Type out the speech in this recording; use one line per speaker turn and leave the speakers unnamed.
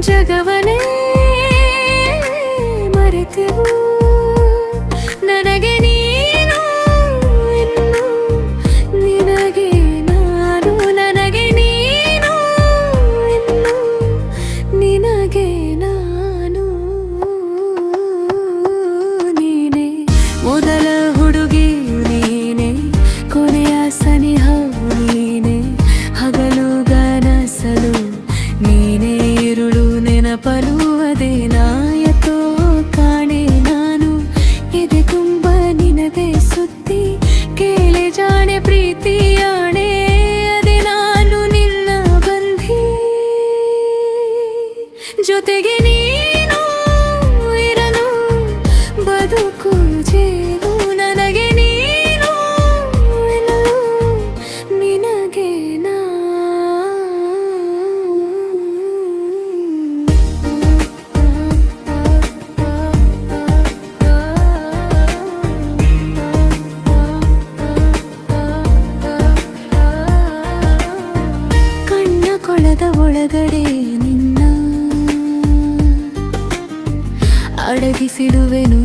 ಜಗವನೇ ಮರೆತೆವು ನನಗೆ ನೀನು ಇನ್ನು ನಿನಗೆ ನಾನು ನನಗೆ ನೀನು ಇನ್ನು ನಿನಗೆ ನಾನು ನೀನೇ ಮೊದಲ ಹುಡುಗಿಯು ನೀನೇ ಕೊನೆಯ ಸನಿಹವು ನೀನೇ ಹಗಲು ಗನಸಲು ನೀನೇ ಇರುಳು ನೆನಪಲು ಅದೇನಾಯತೋ ಕಾಣೆ ನಾನು ಎದೆ ತುಂಬ ನಿನದೇ ಸುದ್ದಿ ಕೇಳೆ ಜಾಣೆ ಪ್ರೀತಿಯಾಣೆ ಅದೇ ನಾನು ನಿನ್ನ ಬಂಧಿ ಜೊತೆಗೆ ನೀನು ಇರಲು ಬದುಕು ಜೇನು ನನಗೆ ನೀನು ಎನ್ನಲು ನಿನಗೆ ನಾ ಕಣ್ಣ ಕೊಳದ ಒಳಗಡೆ ನಿನ್ನ ಅಡಗಿಸಿಡುವೆನು